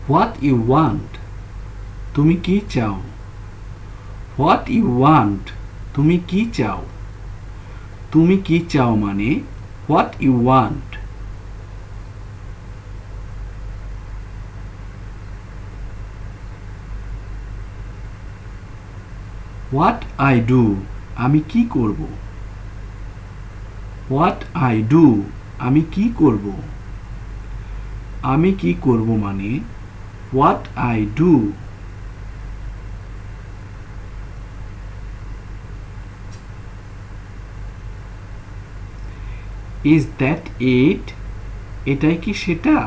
What you want, তুমি কি চাও? হোয়াট ইউ ওয়ান্ট, তুমি কি চাও? তুমি কি চাও মানে what you want. What I do, আমি কি করব? হোয়াট আই ডু, আমি কি করব? আমি কি করব মানে what I do. Is that ইট, এটাই কি সেটা?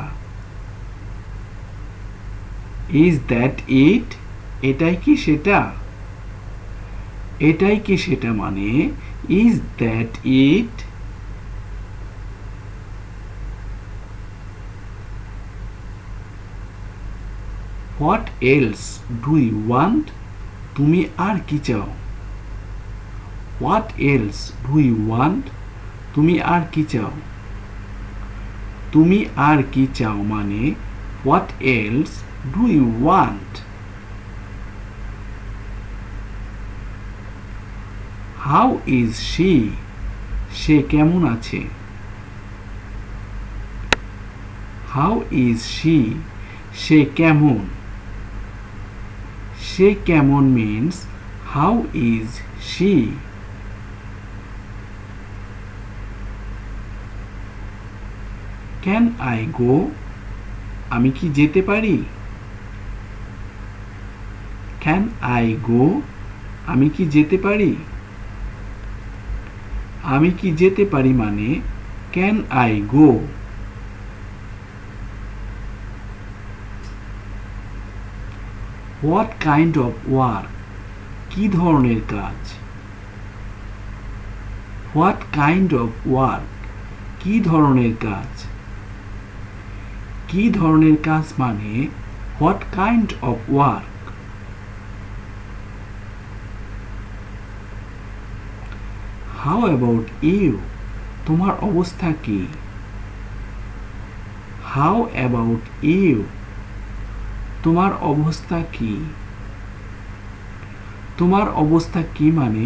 ইজ দ্যাট ইট, এটাই কি সেটা? এটাই কি সেটা মানে is that it. What else do you want, তুমি আর কি চাও? What else do you want, তুমি আর কি চাও? তুমি আর কি চাও মানে what else do you want. How is she, সে কেমন আছে? হাউ ইজ শি, সে কেমন? সে কেমন means how is she. Can I go, আমি কি যেতে পারি? ক্যান আই গো, আমি কি যেতে পারি? আমি কি যেতে পারি মানে can I go. What kind of work, কি ধরনের কাজ? হোয়াট কাইন্ড অফ ওয়ার্ক, কি ধরনের কাজ? কি ধরনের কাজ মানে what kind of work. How about you, তোমার অবস্থা কি? হাউ অ্যাবাউট ইউ, তোমার অবস্থা কি? তোমার অবস্থা কি মানে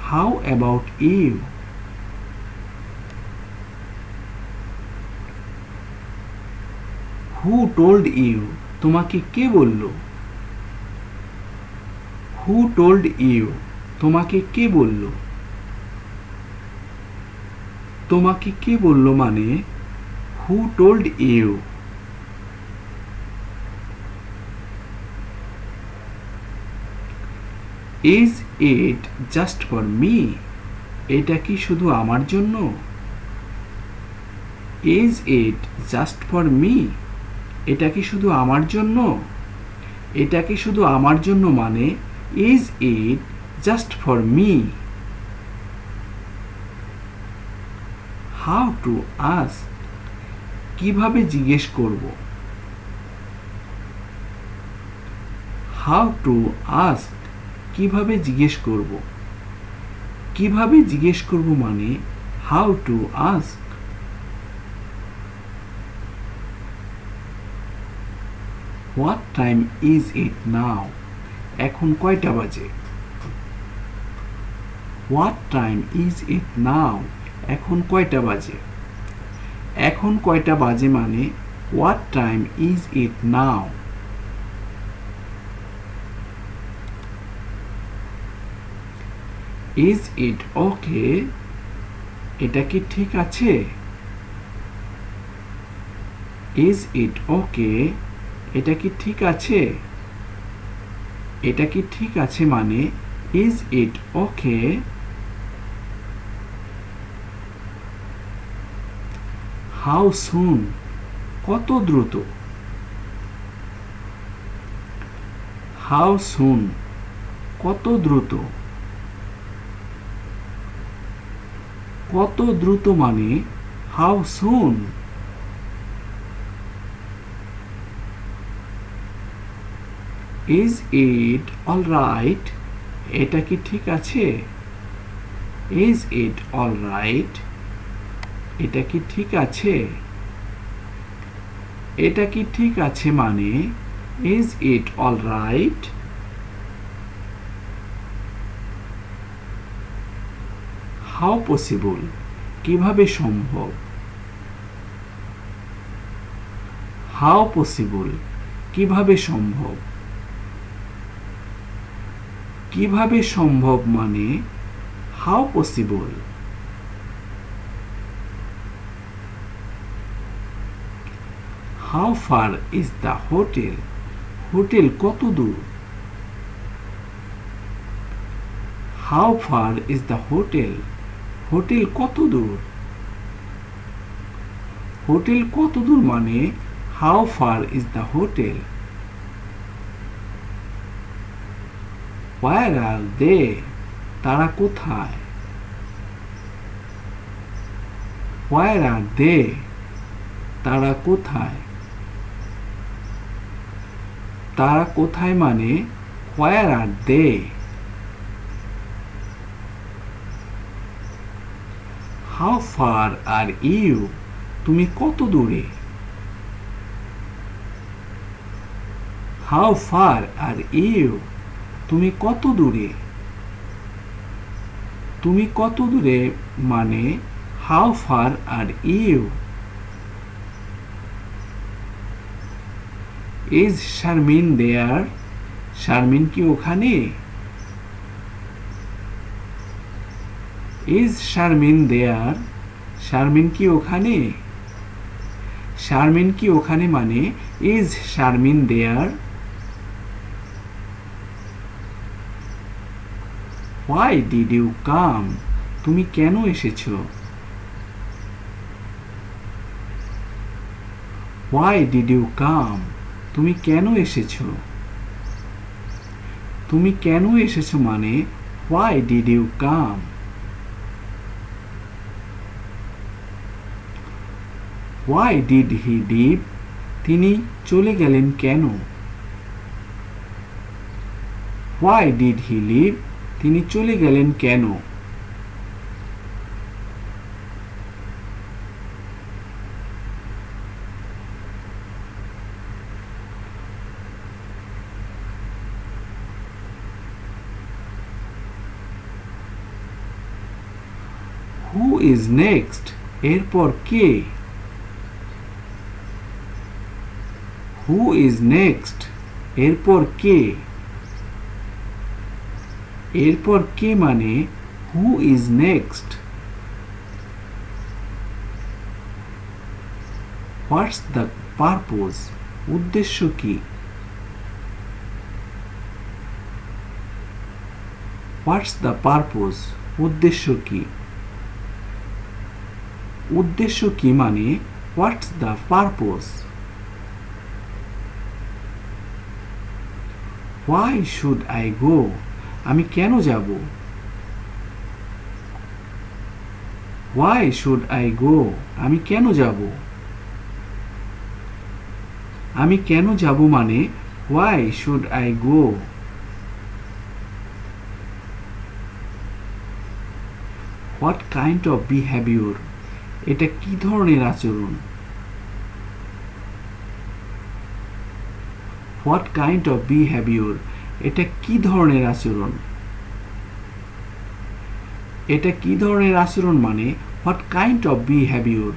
how about you. Who told you, তোমাকে কে বলল? হু টোল্ড ইউ, তোমাকে কে বলল? তোমাকে কে বলল মানে who told you. Is it just for me, এটা কি শুধু আমার জন্য? Is it just for me, এটা কি শুধু আমার জন্য? এটা কি শুধু আমার জন্য মানে is it just for me. How to ask, কিভাবে জিজ্ঞেস করব? হাউ টু আস্ক, কিভাবে জিজ্ঞেস করব? কিভাবে জিজ্ঞেস করব মানে how to ask. What time is it now, এখন কয়টা বাজে? What time is it now, এখন কয়টা বাজে? এখন কয়টা বাজে মানে what time is it now. Is it okay, এটা কি ঠিক আছে? ইজ ইট ওকে, এটা কি ঠিক আছে? এটা কি ঠিক আছে মানে ইজ ইট ওকে। হাউ সুন, কত দ্রুত? হাউ সুন, কত দ্রুত? কত দ্রুত মানে how soon. Is it all right, এটা কি ঠিক আছে? ইজ ইট অল রাইট, এটা কি ঠিক আছে? এটা কি ঠিক আছে মানে Is it all right? How possible? কিভাবে সম্ভব? How possible? কিভাবে সম্ভব? কিভাবে সম্ভব মানে how possible? How far is the hotel? Hotel কত দূর? How far is the hotel? Hotel কত দূর? হোটেল কত দূর মানে how far is the hotel? Where are they? তারা কোথায়? Where are they? তারা কোথায়? তারা কোথায় মানে where are they? How far are you? তুমি কত দূরে? How far are you? তুমি কত দূরে? তুমি কত দূরে মানে how far are you? Is Sharmin there? Sharmin কি ওখানে? Is Sharmin there? শারমিন কি ওখানে? শারমিন কি ওখানে মানে is Sharmin there? Why did you come? তুমি কেন এসেছো? Why did you come? তুমি কেন এসেছো? তুমি কেন এসেছো মানে why did you come? Why did he leave? তিনি চলে গেলেন কেন? Why did he leave? তিনি চলে গেলেন কেন? Who is next? এরপর কে? Who is next? এরপর কে? এরপর কে মানে who is next? What's the purpose? উদ্দেশ্য কি? What's the purpose? উদ্দেশ্য কি? উদ্দেশ্য কি মানে what's the purpose? Why should I go? আমি কেন যাব? Why should I go? আমি কেন যাব? আমি কেন যাব মানে why should I go? What kind of behavior? এটা কি ধরনের আচরণ? What kind of behavior? এটা কি ধরনের আচরণ? এটা কি ধরনের আচরণ মানে what kind of behavior?